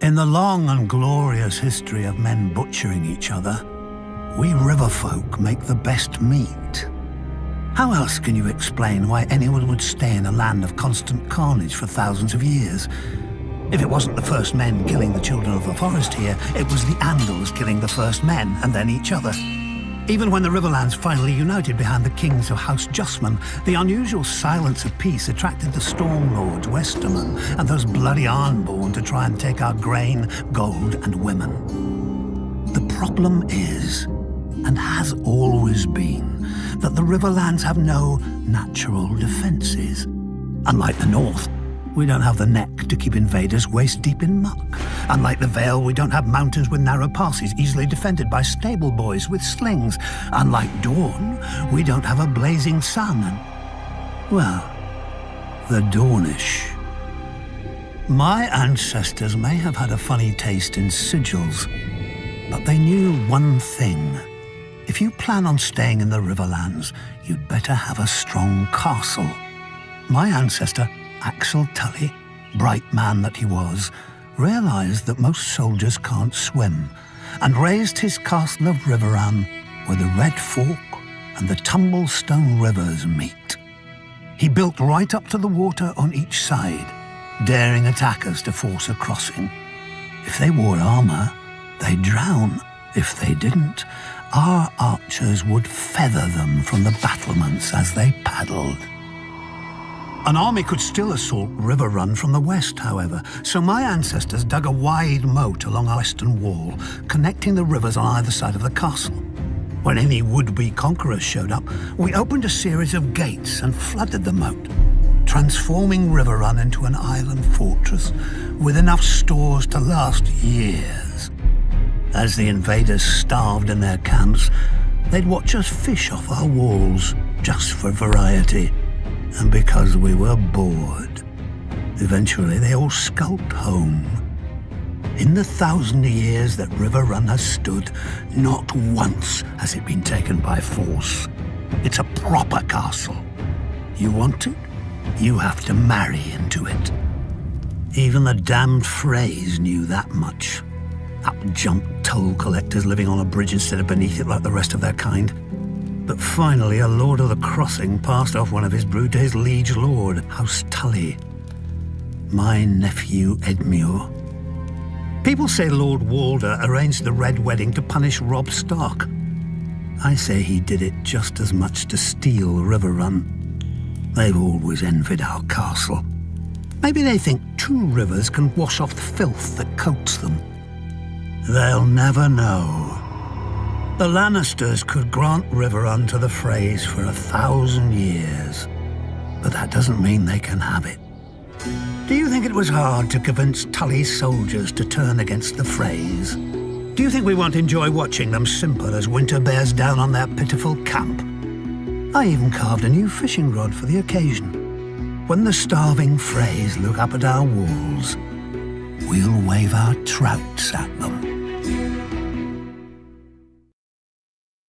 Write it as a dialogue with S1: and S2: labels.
S1: In the long and glorious history of men butchering each other, we river folk make the best meat. How else can you explain why anyone would stay in a land of constant carnage for thousands of years? If it wasn't the first men killing the children of the forest here, it was the Andals killing the first men and then each other. Even when the Riverlands finally united behind the kings of House Justman, the unusual silence of peace attracted the Storm Lords, Westermen, and those bloody Ironborn to try and take our grain, gold, and women. The problem is, and has always been, that the Riverlands have no natural defences. Unlike the North, we don't have the neck to keep invaders waist-deep in muck. Unlike the Vale, we don't have mountains with narrow passes easily defended by stable boys with slings. Unlike Dawn, we don't have a blazing sun and, well, the Dornish. My ancestors may have had a funny taste in sigils, but they knew one thing. If you plan on staying in the Riverlands, you'd better have a strong castle. My ancestor, Axel Tully, bright man that he was, realised that most soldiers can't swim, and raised his castle of Riverrun where the Red Fork and the Tumblestone rivers meet. He built right up to the water on each side, daring attackers to force a crossing. If they wore armour, they'd drown. If they didn't, our archers would feather them from the battlements as they paddled. An army could still assault Riverrun from the west, however, so my ancestors dug a wide moat along our western wall, connecting the rivers on either side of the castle. When any would-be conquerors showed up, we opened a series of gates and flooded the moat, transforming Riverrun into an island fortress with enough stores to last years. As the invaders starved in their camps, they'd watch us fish off our walls, just for variety. And because we were bored, eventually they all skulked home. In the 1,000 years that Riverrun has stood, not once has it been taken by force. It's a proper castle. You want it, you have to marry into it. Even the damned Freys knew that much. Up-jumped toll collectors living on a bridge instead of beneath it like the rest of their kind. But finally, a Lord of the Crossing passed off one of his brood to his liege lord, House Tully, my nephew Edmure. People say Lord Walder arranged the Red Wedding to punish Robb Stark. I say he did it just as much to steal Riverrun. They've always envied our castle. Maybe they think 2 rivers can wash off the filth that coats them. They'll never know. The Lannisters could grant Riverrun to the Freys for 1,000 years, but that doesn't mean they can have it. Do you think it was hard to convince Tully's soldiers to turn against the Freys? Do you think we won't enjoy watching them simper as winter bears down on their pitiful camp? I even carved a new fishing rod for the occasion. When the starving Freys look up at our walls, we'll wave our trouts at them.